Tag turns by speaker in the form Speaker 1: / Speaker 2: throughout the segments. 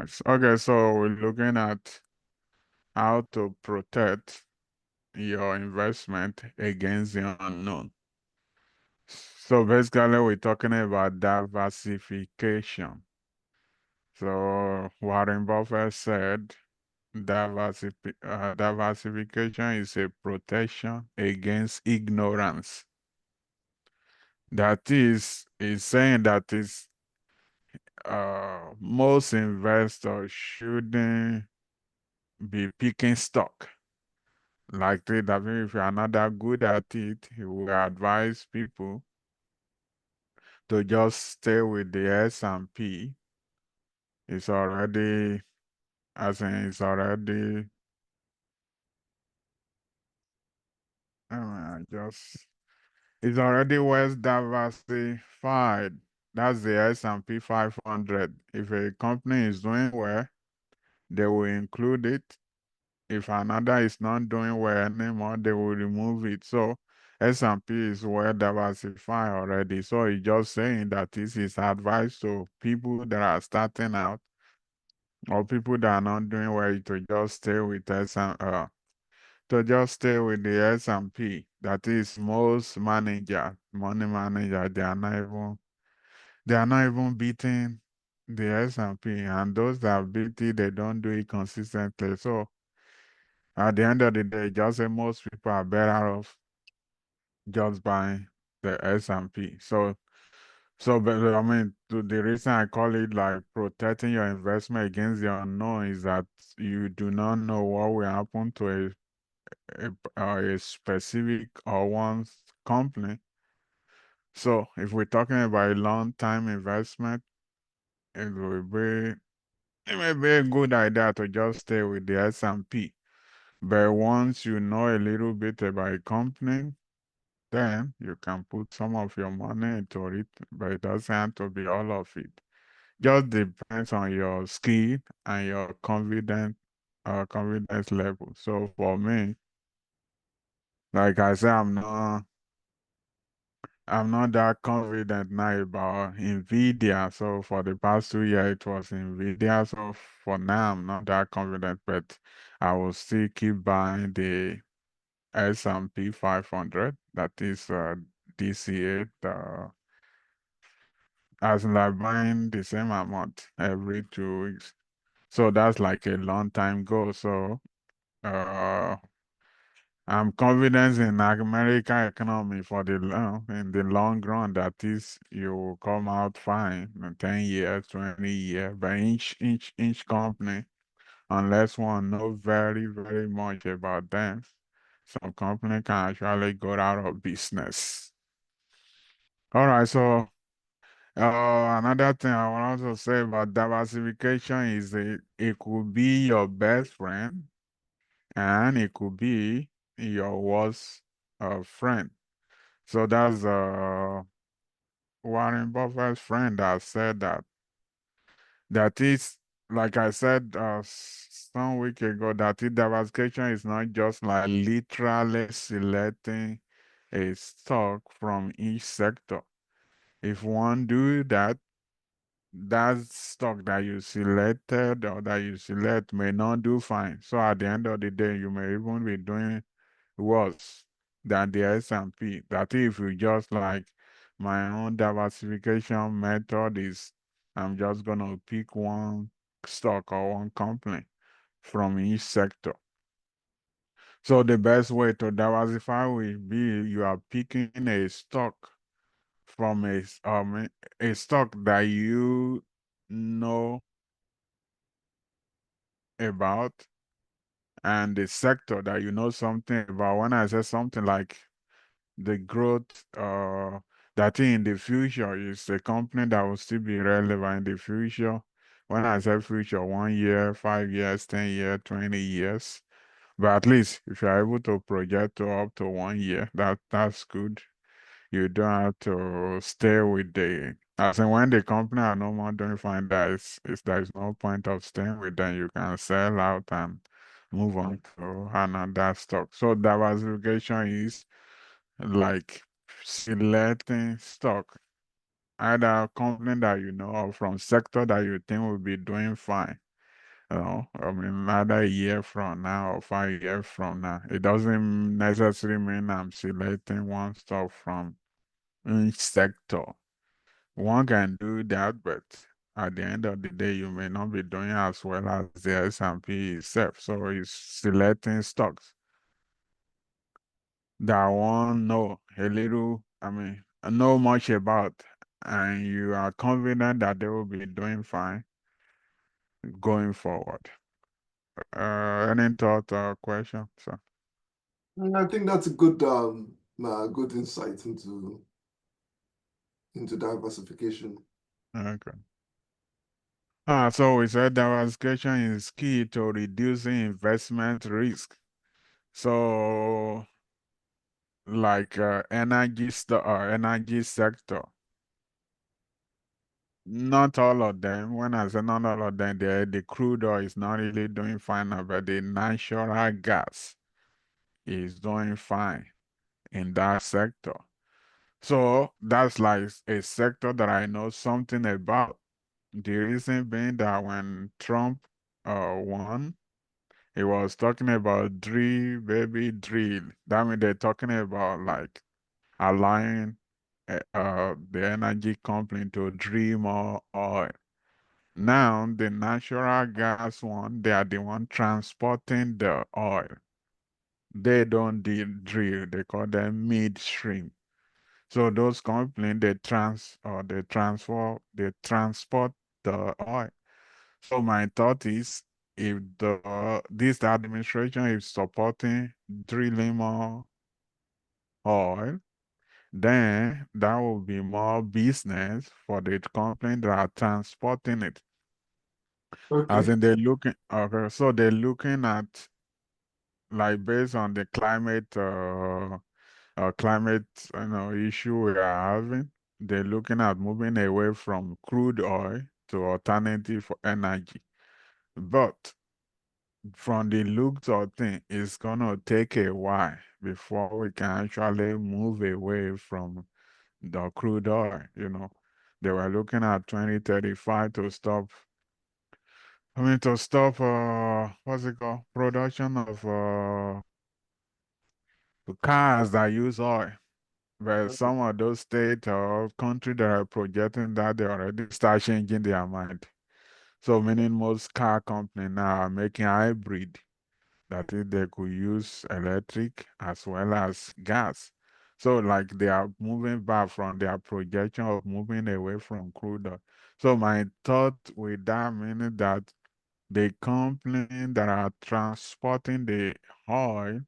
Speaker 1: Nice. Okay, so we're looking at how to protect your investment against the unknown. So basically, we're talking about diversification. So Warren Buffett said diversification is a protection against ignorance. That is saying that most investors shouldn't be picking stock. Like that, I mean, if you are not that good at it, he will advise people to just stay with the S&P. It's already, as in, just, it's already well diversified. That's the S&P 500. If a company is doing well, they will include it. If another is not doing well anymore, they will remove it. So S&P is well diversified already. So it's just saying that this is advice to people that are starting out or people that are not doing well to just stay with the S&P. That is most money manager, they are not even beating the S&P, and those that beat it, they don't do it consistently. So at the end of the day, just say most people are better off just buying the S&P. But I mean, the reason I call it like protecting your investment against the unknown is that you do not know what will happen to a specific or one company. So if we're talking about a long-time investment, it will be it may be a good idea to just stay with the S&P. But once you know a little bit about a company, then you can put some of your money into it, but it doesn't have to be all of it. Just depends on your skill and your confidence level. So for me, like I said, I'm not that confident now about Nvidia. So for the past 2 years, it was Nvidia. So for now, I'm not that confident, but I will still keep buying the S&P 500. That is DCA. As in like buying the same amount every 2 weeks. So that's like a long time goal. So uh, I'm confident in American economy for in the long run that is you will come out fine in 10 years, 20 years. But each company, unless one know very, very much about them, some company can actually go out of business. All right, so another thing I want to say about diversification is it could be your best friend and it could be your worst friend. So that's Warren Buffett's friend that said that is like I said some week ago that diversification is not just like literally selecting a stock from each sector. If one do that, that stock that you selected or that you select may not do fine. So at the end of the day, you may even be doing worse than the S&P. That if you just like my own diversification method is I'm just gonna pick one stock or one company from each sector. So the best way to diversify will be you are picking a stock from a stock that you know about and the sector that you know something about. When I say something like the growth that in the future is a company that will still be relevant in the future. When I say future, 1 year, 5 years, 10 years, 20 years. But at least if you're able to project to up to 1 year, that's good. You don't have to stay with as in when the company are no more doing fine, there's no point of staying with them. You can sell out and move on to another stock. So diversification is like selecting stock, either a company that you know or from sector that you think will be doing fine. I mean, either a year from now or 5 years from now. It doesn't necessarily mean I'm selecting one stock from each sector. One can do that, but at the end of the day, you may not be doing as well as the S&P itself. So it's selecting stocks that one know a little, know much about, and you are confident that they will be doing fine going forward. Any thought or question? So,
Speaker 2: I think that's a good insight into diversification.
Speaker 1: okay. So we said diversification is key to reducing investment risk. So, like energy sector, not all of them. When I say not all of them, the crude oil is not really doing fine, but the natural gas is doing fine in that sector. So that's like a sector that I know something about. The reason being that when Trump won, he was talking about drill, baby, drill. That means they're talking about like allowing the energy company to drill more oil. Now, the natural gas one, they are the one transporting the oil. They don't drill, they call them midstream. So those companies, they transport the oil. So my thought is, if this administration is supporting drilling more oil, then that will be more business for the company that are transporting it. As
Speaker 2: Okay.
Speaker 1: in they're looking, okay, so they're looking at like based on the climate, issue we are having, they're looking at moving away from crude oil to alternative for energy. But from the looks of things, it's gonna take a while before we can actually move away from the crude oil. They were looking at 2035 to stop, what's it called? Production of cars that use oil. But some of those states or countries that are projecting that they already start changing their mind. So meaning most car companies now are making hybrid. That is, they could use electric as well as gas. So like they are moving back from their projection of moving away from crude oil. So my thought with that meaning that the company that are transporting the oil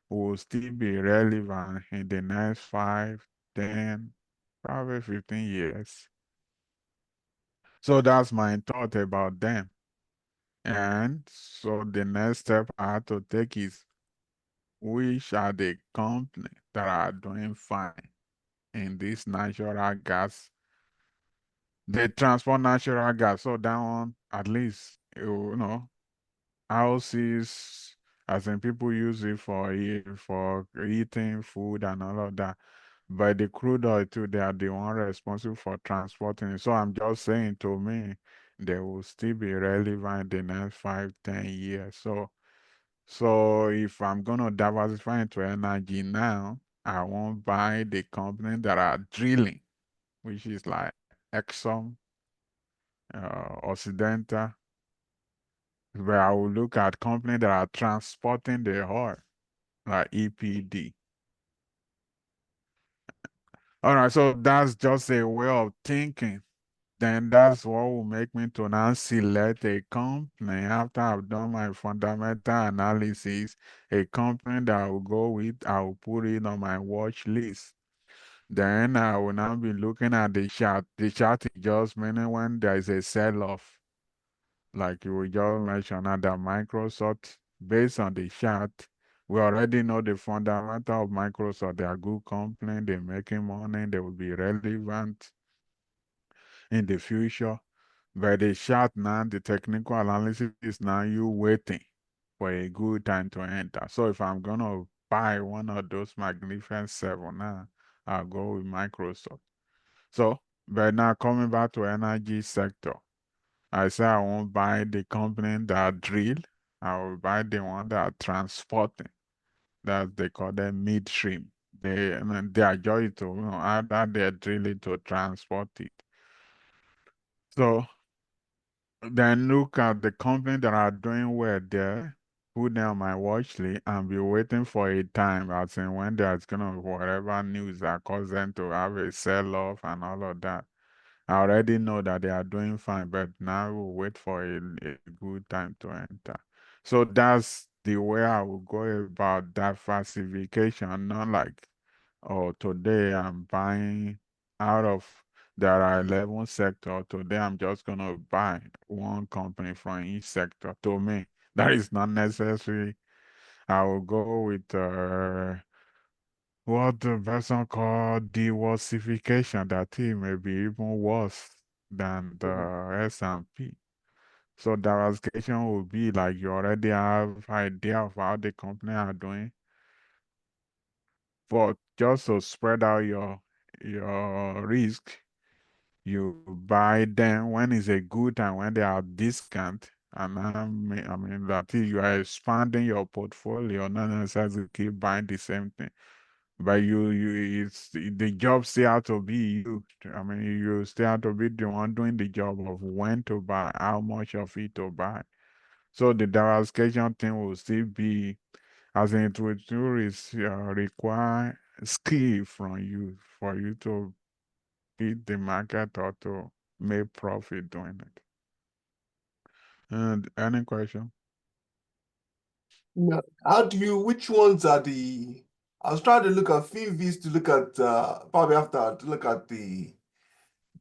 Speaker 1: will still be relevant in the next 5, 10, probably 15 years. So that's my thought about them. And so the next step I have to take is, which are the companies that are doing fine in this natural gas? They transport natural gas, so that one at least houses, as in people use it for eating food and all of that. But the crude oil too, they are the one responsible for transporting it. So I'm just saying, to me, they will still be relevant in the next 5, 10 years. So if I'm gonna diversify into energy now, I won't buy the company that are drilling, which is like Exxon, Occidental. But I will look at companies that are transporting the oil, like EPD. All right, so that's just a way of thinking. Then that's what will make me to now select a company after I've done my fundamental analysis, a company that I will go with, I will put it on my watch list. Then I will now be looking at the chart. The chart is just meaning when there is a sell-off, like you will just mention that Microsoft, based on the chart, we already know the fundamental of Microsoft. They are good company, they're making money, they will be relevant in the future. But the chart now, the technical analysis is now you waiting for a good time to enter. So if I'm gonna buy one of those Magnificent Seven now, I'll go with Microsoft. So, but now coming back to energy sector. I say I won't buy the company that drill. I will buy the one that transporting. That they call them midstream. And then their joy to either they're drilling to transport it. So then look at the company that are doing well there, put them on my watch list and be waiting for a time, as in when there's gonna whatever news that cause them to have a sell-off and all of that. I already know that they are doing fine, but now we'll wait for a good time to enter. So that's the way I will go about diversification, not like, oh, today I'm buying out of there are 11 sectors. Today I'm just gonna buy one company from each sector. To me, that is not necessary. I will go with what the person called diversification. That it may be even worse than
Speaker 2: Mhm.
Speaker 1: the S&P. So diversification will be like you already have idea of how the company are doing, but just to spread out your risk, you buy them when it's a good time when they are discount. And I mean that is you are expanding your portfolio, not necessarily keep buying the same thing. But it's the job still have to be you. I mean, you still have to be the one doing the job of when to buy, how much of it to buy. So the diversification thing will still be, as in it require skill from you for you to beat the market or to make profit doing it. And any question?
Speaker 2: Yeah. How do you, which ones are the, I was trying to look at FinVis to look at, probably after to look at the,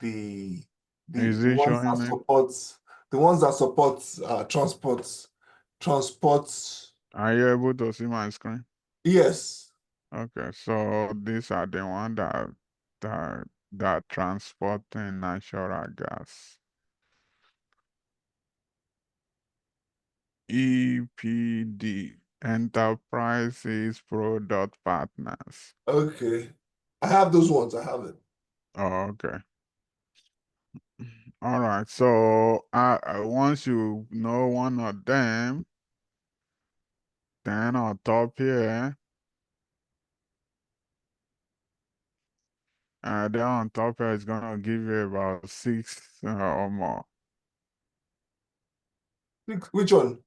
Speaker 1: Is
Speaker 2: the
Speaker 1: it
Speaker 2: ones that
Speaker 1: showing it?
Speaker 2: supports, the ones that supports, transports.
Speaker 1: Are you able to see my screen?
Speaker 2: Yes.
Speaker 1: Okay, so these are the one that that transporting natural gas. EPD, Enterprises Product Partners.
Speaker 2: Okay. I have those ones. I have it.
Speaker 1: Oh, okay. All right. So once you know one of them, then on top here, then on top here is gonna give you about six or more.
Speaker 2: Which one?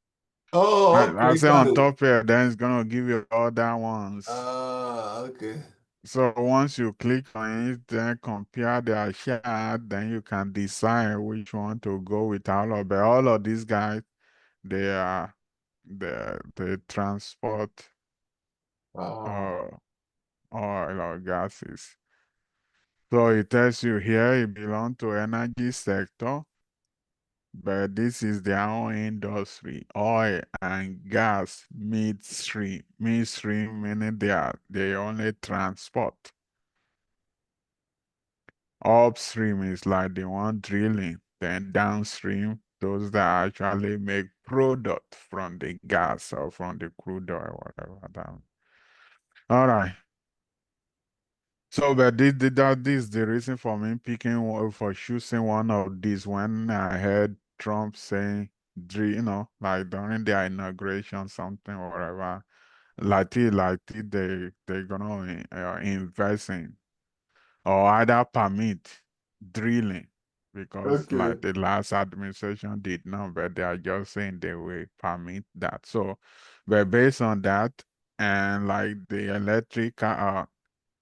Speaker 2: Oh,
Speaker 1: I
Speaker 2: okay.
Speaker 1: say
Speaker 2: Got
Speaker 1: on
Speaker 2: it.
Speaker 1: top here, then it's gonna give you other ones.
Speaker 2: Okay.
Speaker 1: So once you click on it, then compare their chart, then you can decide which one to go with all of. But all of these guys, they are they transport
Speaker 2: Uh,
Speaker 1: uh, oil or gases. So it tells you here it belongs to energy sector, but this is their own industry, oil and gas midstream. Midstream meaning they only transport. Upstream is like the one drilling, then downstream, those that actually make product from the gas or from the crude oil, whatever that. All right. So, but this is the reason for me picking for choosing one of these when I heard Trump saying, like during their inauguration, something or whatever, like they're gonna invest in or either permit drilling because
Speaker 2: okay.
Speaker 1: like the last administration did not, but they are just saying they will permit that. So, but based on that and like the electric car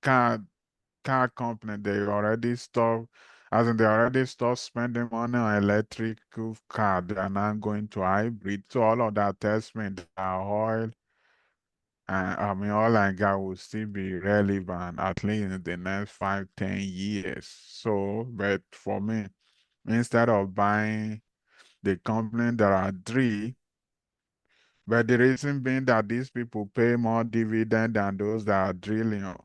Speaker 1: car company, they already stopped, as in they already stopped spending money on electric car. They are now going to hybrid. So all of that tells me that oil and I mean oil and gas will still be relevant at least in the next 5, 10 years. So, but for me, instead of buying the company that are three, but the reason being that these people pay more dividend than those that are drilling.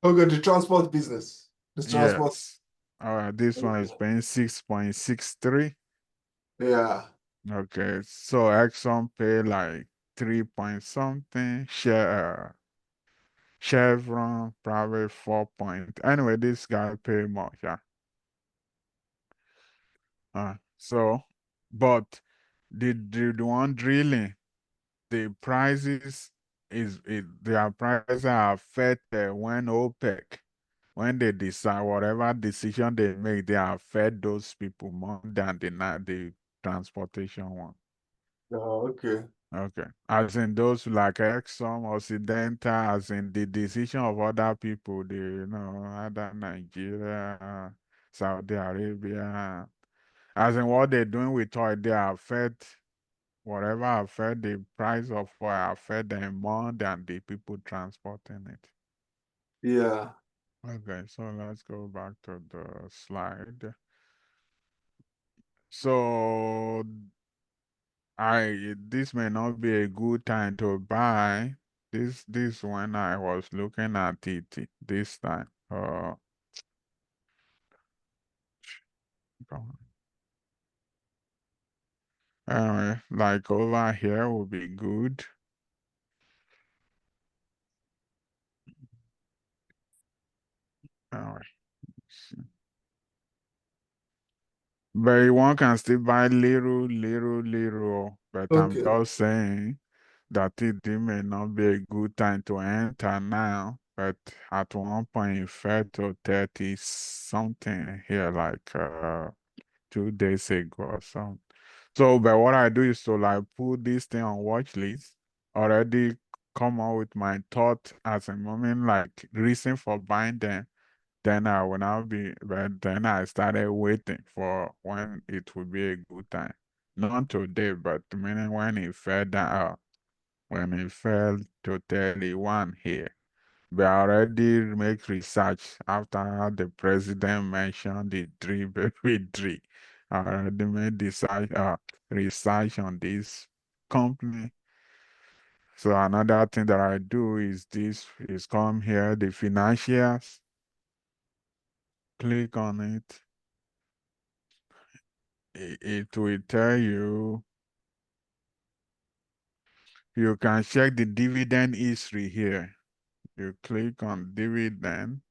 Speaker 2: Okay, the transport business. The transport.
Speaker 1: Yes. This one is paying 6.63.
Speaker 2: Yeah.
Speaker 1: Okay, so Exxon pay like 3 point something. Chevron probably 4 point. Anyway, this guy pay more, yeah. Uh, So, but the one drilling, the prices their prices are affected when OPEC, when they decide whatever decision they make, they affect those people more than the transportation one.
Speaker 2: Oh, okay.
Speaker 1: Okay. As in those like Exxon, Occidental, as in the decision of other people, other Nigeria, Saudi Arabia, as in what they're doing with oil, they affect whatever affect the price of oil affect them more than the people transporting it.
Speaker 2: Yeah.
Speaker 1: Okay, so let's go back to the slide. So I this may not be a good time to buy. This when I was looking at it this time. Come on. Anyway, like over here will be good. Anyway, but one can still buy little. But I'm
Speaker 2: Okay.
Speaker 1: just saying that it may not be a good time to enter now. But at one point, it fell to 30 something here, like 2 days ago or something. So, but what I do is to like put this thing on watch list, already come out with my thought as a moment, like reason for buying them. Then I will now be, but then I started waiting for when it would be a good time. Not today, but meaning when it fell down, when it fell to 31 here. But I already make research after the president mentioned the three baby three. I already made research on this company. So another thing that I do is this is come here, the financials, click on it. It will tell you, you can check the dividend history here. You click on dividend.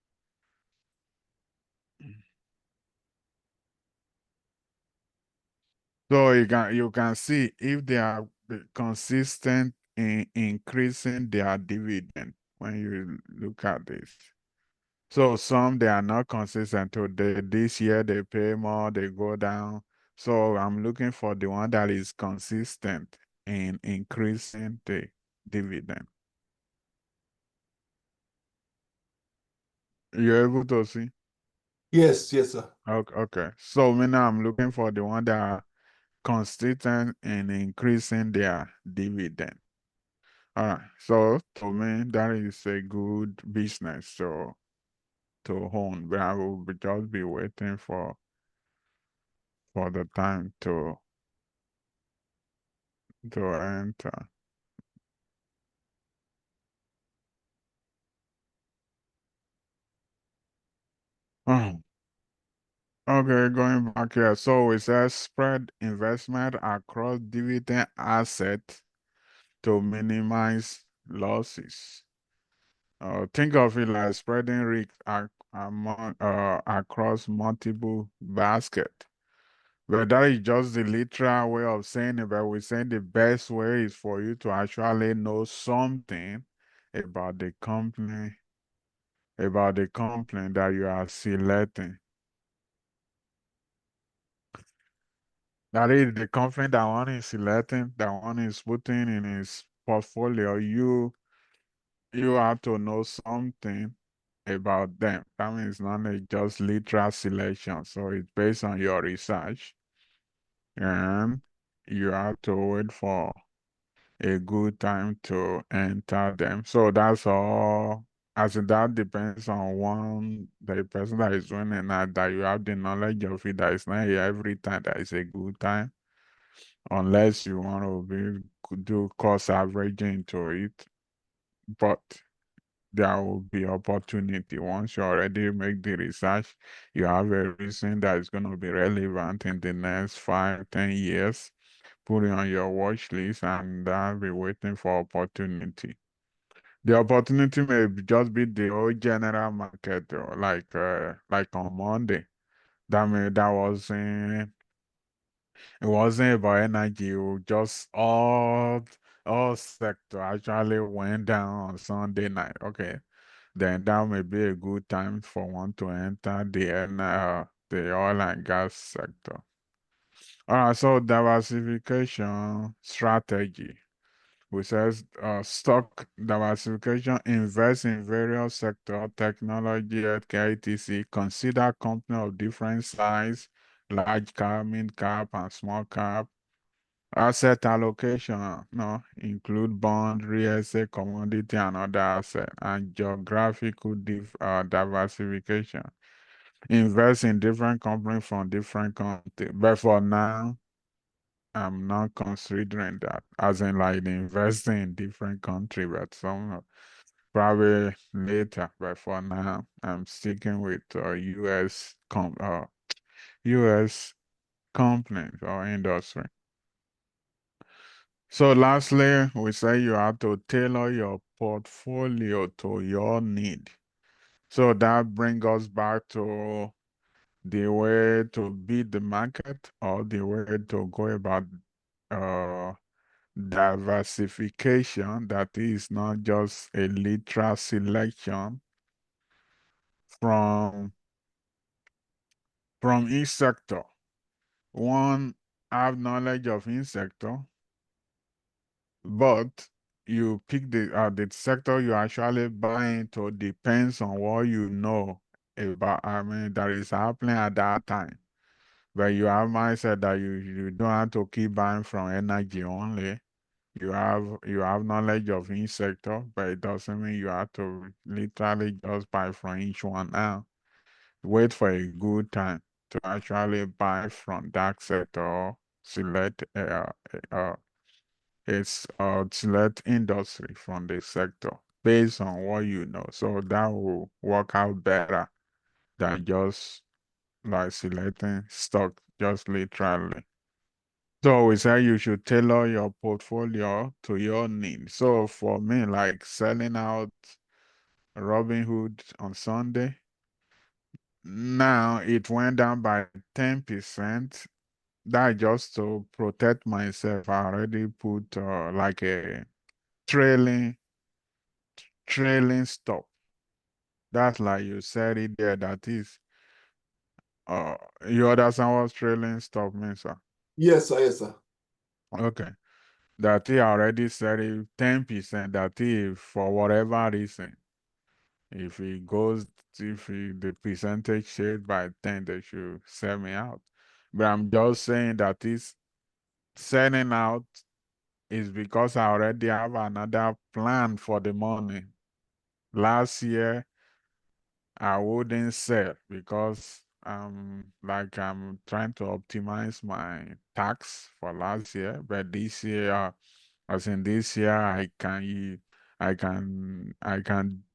Speaker 1: So you can see if they are consistent in increasing their dividend when you look at this. So some they are not consistent. So this year they pay more, they go down. So I'm looking for the one that is consistent in increasing the dividend. You're able to see?
Speaker 2: Yes, yes, sir.
Speaker 1: Okay, okay. So me now I'm looking for the one that are consistent in increasing their dividend. All right. So to me, that is a good business to own. But I will just be waiting for the time to enter. Oh, okay, going back here. So it says spread investment across dividend assets to minimize losses. Think of it like spreading risk across multiple baskets. But that is just the literal way of saying it, but we're saying the best way is for you to actually know something about the company that you are selecting. That is the company that one is selecting, that one is putting in his portfolio. You have to know something about them. That means not just literal selection. So it's based on your research, and you have to wait for a good time to enter them. So that's all. As in that depends on the person that is doing it now, that you have the knowledge of it, that it's not every time that is a good time, unless you want to do cost averaging to it. But there will be opportunity once you already make the research. You have a reason that is going to be relevant in the next 5, 10 years. Put it on your watch list and be waiting for opportunity. The opportunity may just be the whole general market, like on Monday. That was It wasn't about energy, it was just all sector actually went down on Sunday night. Okay, then that may be a good time for one to enter the oil and gas sector. All right, so diversification strategy. We says stock diversification, invest in various sector, technology, healthcare, etc. Consider company of different size, large cap, mid cap, and small cap. Asset allocation, no, include bond, real estate, commodity, and other asset, and geographical diversification. Invest in different companies from different countries. But for now, I'm not considering that, as in like investing in different country, but some probably later. But for now, I'm sticking with U.S. companies or industry. So lastly, we say you have to tailor your portfolio to your need. So that brings us back to the way to beat the market or the way to go about uh, diversification, that is not just a literal selection from each sector. One have knowledge of each sector, but you pick the sector you actually buy into depends on what you know about, I mean, that is happening at that time. But you have mindset that you don't have to keep buying from energy only. You have knowledge of each sector, but it doesn't mean you have to literally just buy from each one now. Wait for a good time to actually buy from that sector or select select industry from the sector based on what you know. So that will work out better than just like selecting stock just literally. So we say you should tailor your portfolio to your needs. So for me, like selling out Robinhood on Sunday, now it went down by 10%. That just to protect myself. I already put like a trailing stop. That's like you said it there. That is, uh, you understand what trailing stop means, sir?
Speaker 2: Yes, sir. Yes, sir.
Speaker 1: Okay. That he already said it 10%. That if for whatever reason, if it goes, the percentage shared by 10, they should sell me out. But I'm just saying that is selling out is because I already have another plan for the money. Last year, I wouldn't sell because I'm trying to optimize my tax for last year, but this year, as in this year, I can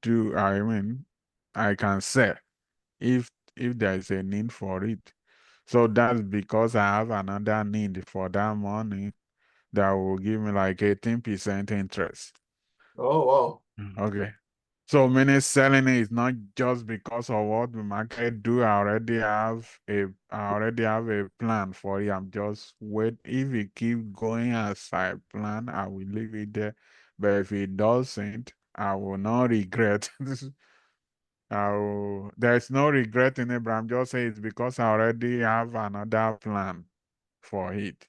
Speaker 1: do. I mean, I can sell if there is a need for it. So that's because I have another need for that money that will give me like 18% interest.
Speaker 2: Oh, wow.
Speaker 1: Okay. So many selling it is not just because of what the market do. I already have a plan for it. I'm just wait. If it keep going as I plan, I will leave it there. But if it doesn't, I will not regret. There's no regret in it, but I'm just saying it's because I already have another plan for it.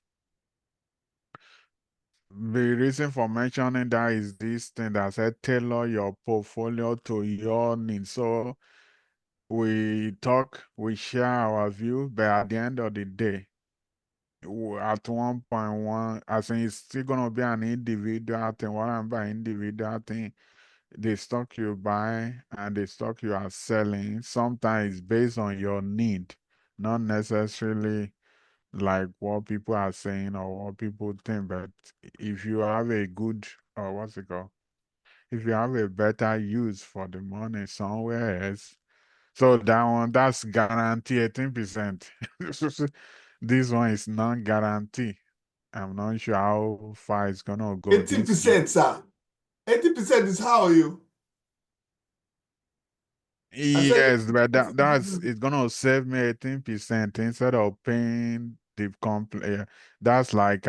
Speaker 1: The reason for mentioning that is this thing that said tailor your portfolio to your needs. So we share our view, but at the end of the day, at 1.1, I think it's still gonna be an individual thing. What I'm by individual thing, the stock you buy and the stock you are selling, sometimes based on your need, not necessarily like what people are saying or what people think. But if you have a good, or what's it called? If you have a better use for the money somewhere else, so that's guarantee 18%. This one is not guarantee. I'm not sure how far it's gonna go this year.
Speaker 2: 80%, sir. 80% is how you. I said
Speaker 1: Yes, but that's
Speaker 2: 80%.
Speaker 1: it's gonna save me 18% instead of paying deep complex. That's like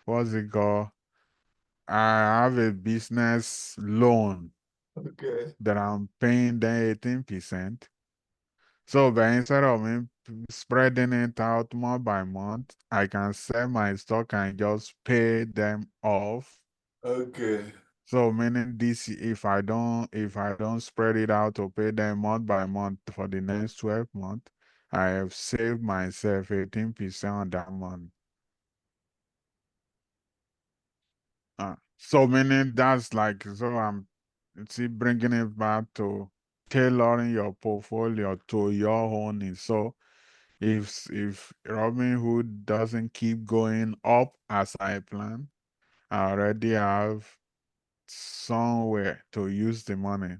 Speaker 1: what's it called? I have a business loan
Speaker 2: Okay.
Speaker 1: that I'm paying them 18%. So, but instead of me spreading it out month by month, I can sell my stock and just pay them off.
Speaker 2: Okay.
Speaker 1: So meaning this, if I don't spread it out to pay them month by month for the next 12 months, I have saved myself 18% on that month. So meaning that's like, so I'm see bringing it back to tailoring your portfolio to your own needs. So if Robinhood doesn't keep going up as I plan, I already have somewhere to use the money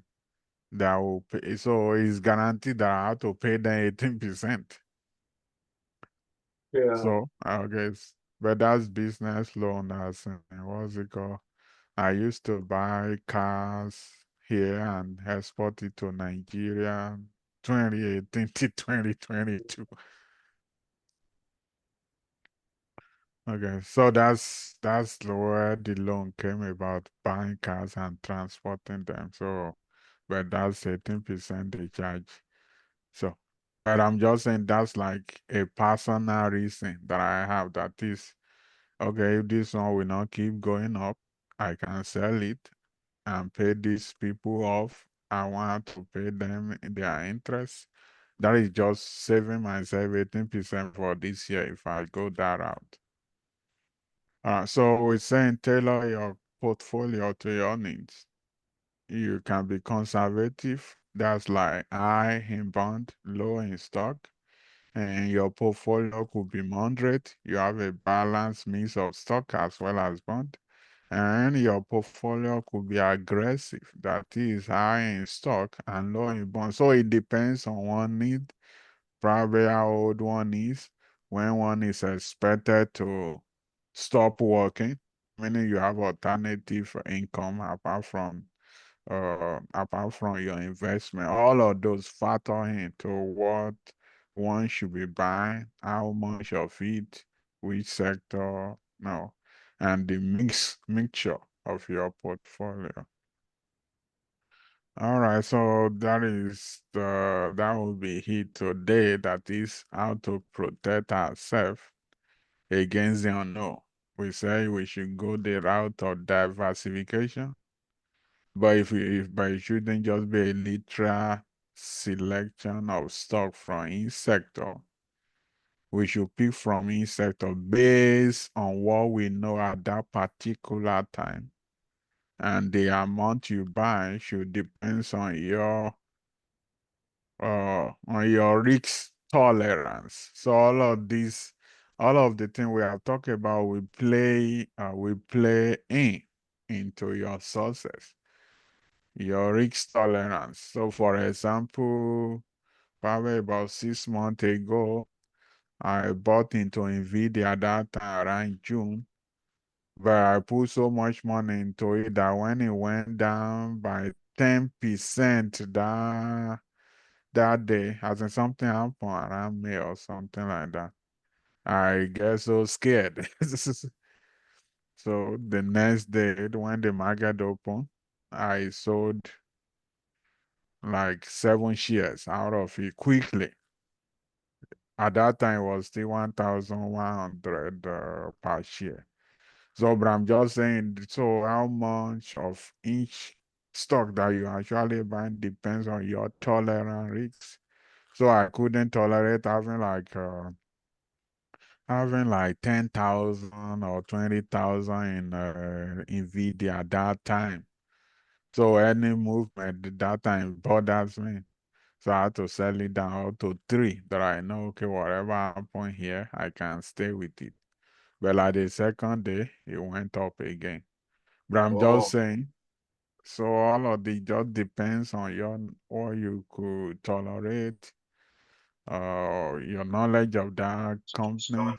Speaker 1: that will pay. So it's guaranteed that I have to pay them 18%.
Speaker 2: Yeah.
Speaker 1: So I guess, but that's business loan. That's what's it called? I used to buy cars here and export it to Nigeria 2018 to 2022. Okay, so that's where the loan came about, buying cars and transporting them. So, but that's 18% they charge. So, but I'm just saying that's like a personal reason that I have that is, okay, if this one will not keep going up, I can sell it and pay these people off. I want to pay them their interest. That is just saving myself 18% for this year if I go that route. So we're saying tailor your portfolio to your needs. You can be conservative. That's like high in bond, low in stock. And your portfolio could be moderate. You have a balanced mix of stock as well as bond. And your portfolio could be aggressive, that is high in stock and low in bond. So it depends on one need, probably how old one is, when one is expected to stop working, meaning you have alternative income apart from your investment. All of those factor into what one should be buying, how much of it, which sector, no, and the mixture of your portfolio. All right, so that will be it today. That is how to protect ourselves against the unknown. We say we should go the route of diversification, but but it shouldn't just be a literal selection of stock from each sector. We should pick from each sector based on what we know at that particular time. And the amount you buy should depend on your risk tolerance. So all of the things we have talked about, we play into your sources, your risk tolerance. So, for example, probably about 6 months ago, I bought into Nvidia that time around June, but I put so much money into it that when it went down by 10% that day, as in something happened around May or something like that, I get so scared. So the next day, when the market opened, I sold like 7 shares out of it quickly. At that time, it was still 1,100 per share. So, but I'm just saying, so how much of each stock that you actually buy depends on your tolerant risk. So I couldn't tolerate having like 10,000 or 20,000 in Nvidia at that time. So any movement at that time bothers me. So I had to sell it down to three that I know, okay, whatever happened here, I can stay with it. But like the second day, it went up again. But I'm just
Speaker 2: Oh,
Speaker 1: saying, so all of the just depends on what you could tolerate, your knowledge of that company.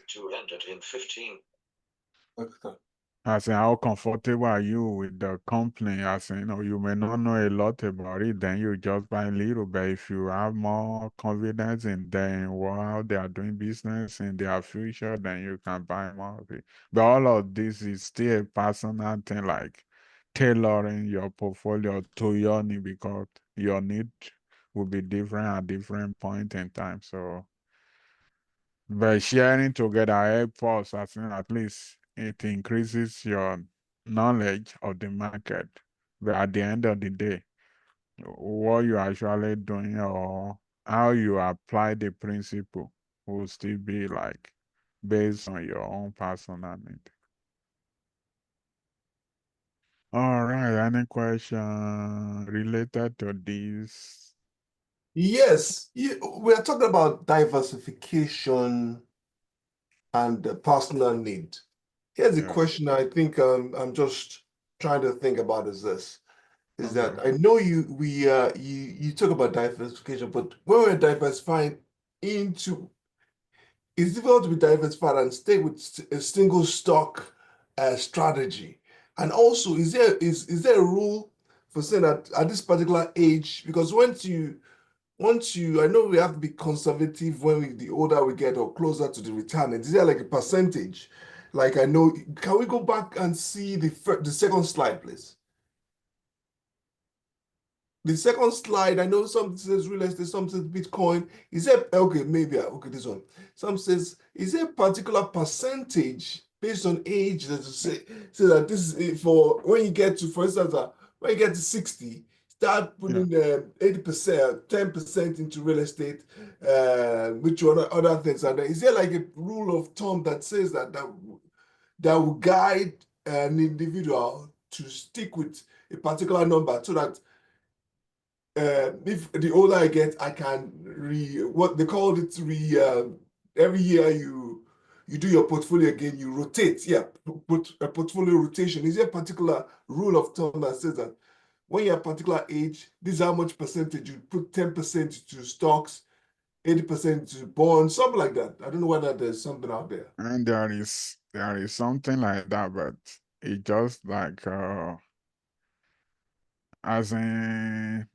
Speaker 2: okay.
Speaker 1: As in, how comfortable are you with the company? As in, you may not know a lot about it, then you just buy a little. But if you have more confidence in them, how they are doing business in their future, then you can buy more of it. But all of this is still a personal thing, like tailoring your portfolio to your need because your need will be different at different point in time. So by sharing together help us, I think at least it increases your knowledge of the market. But at the end of the day, what you're actually doing or how you apply the principle will still be like based on your own personal need. All right, any question related to this?
Speaker 2: Yes, we are talking about diversification and the personal need. Here's a
Speaker 1: Yes.
Speaker 2: question I think I'm just trying to think about is this, is that
Speaker 1: Okay.
Speaker 2: I know you talk about diversification, but when we're diversifying into, it's difficult to be diversified and stay with a single stock strategy. And also, is there a rule for saying that at this particular age, because I know we have to be conservative when the older we get or closer to the retirement. Is there like a percentage? Like I know, can we go back and see the second slide, please? The second slide, I know some says real estate, some says Bitcoin. Is there, okay, maybe, okay, this one. Some says, is there a particular percentage based on age that to say that this is for when you get to, for instance, when you get to 60, start
Speaker 1: Yeah.
Speaker 2: putting 80%, 10% into real estate, which other things are there. Is there like a rule of thumb that says that will guide an individual to stick with a particular number so that if the older I get, I can what they call it every year you do your portfolio again, you rotate. Yeah, put a portfolio rotation. Is there a particular rule of thumb that says that when you're a particular age, this is how much percentage you put 10% to stocks, 80% to bonds, something like that. I don't know whether there's something out there.
Speaker 1: And there is something like that, but it just like as in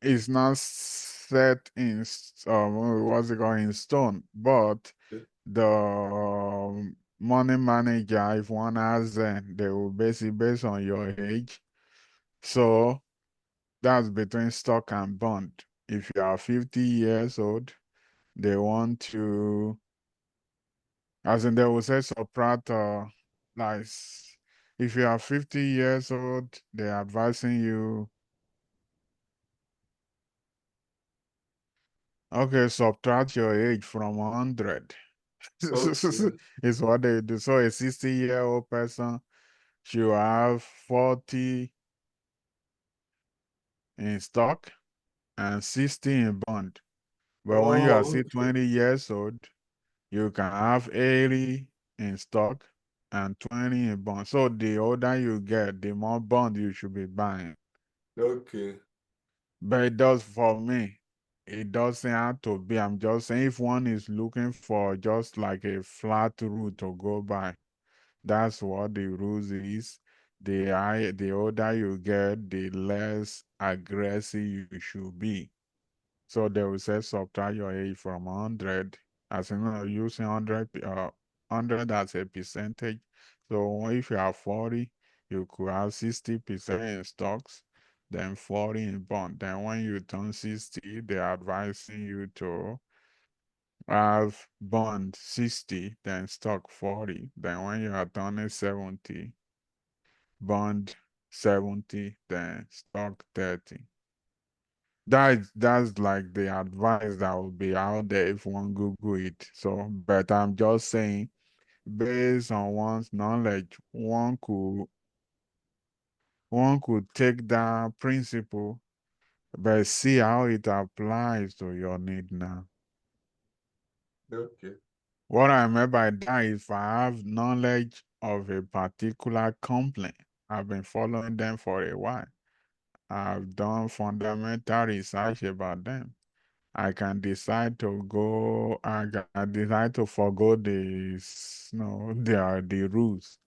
Speaker 1: it's not set in what's it called in stone, but the money manager, if one has them, they will base it based on your age. So that's between stock and bond. If you are 50 years old, they want to, as in they will say subtract like if you are 50 years old, they're advising you, okay, subtract your age from 100.
Speaker 2: Okay,
Speaker 1: Is what they do. So a 60-year-old person should have 40 in stock and 60 in bond. But when you are
Speaker 2: oh,
Speaker 1: still
Speaker 2: okay,
Speaker 1: 20 years old, you can have 80 in stock and 20 in bond. So the older you get, the more bond you should be buying.
Speaker 2: okay,
Speaker 1: But it does for me. It doesn't have to be. I'm just saying if one is looking for just like a flat route to go by, that's what the rules is. The older you get, the less aggressive you should be. So they will say subtract your age from 100, as in using 100 as a percentage. So if you have 40, you could have 60% in stocks, then 40 in bond. Then when you turn 60, they're advising you to have bond 60, then stock 40. Then when you are turning 70, bond 70, then stock 30. That's like the advice that will be out there if one Google it. So, but I'm just saying, based on one's knowledge, one could take that principle, but see how it applies to your need now.
Speaker 2: okay.
Speaker 1: What I mean by that is if I have knowledge of a particular company, I've been following them for a while. I've done fundamental research about them. I can decide to go, I can decide to forgo the, the rules.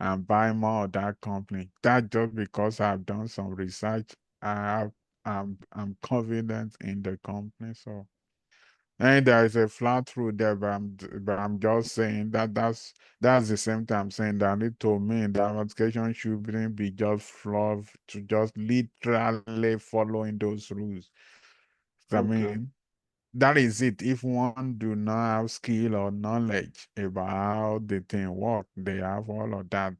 Speaker 1: and buy more of that company. That just because I've done some research, I have I'm confident in the company. So and there is a flat rule there, but I'm just saying that that's the same time saying that it to me that education shouldn't be just flawed to just literally following those rules. I
Speaker 2: Okay.
Speaker 1: mean, that is it. If one do not have skill or knowledge about how the thing work, they have all of that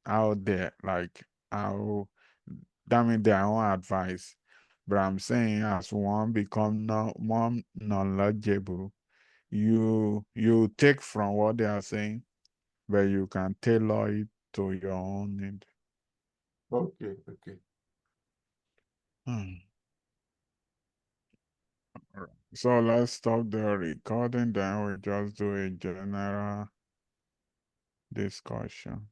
Speaker 1: out there, like how that means their own advice. But I'm saying as one become no, more knowledgeable, you take from what they are saying, but you can tailor it to your own need.
Speaker 2: Okay. Okay.
Speaker 1: Hmm. Alright. So let's stop the recording, then we just do a general discussion.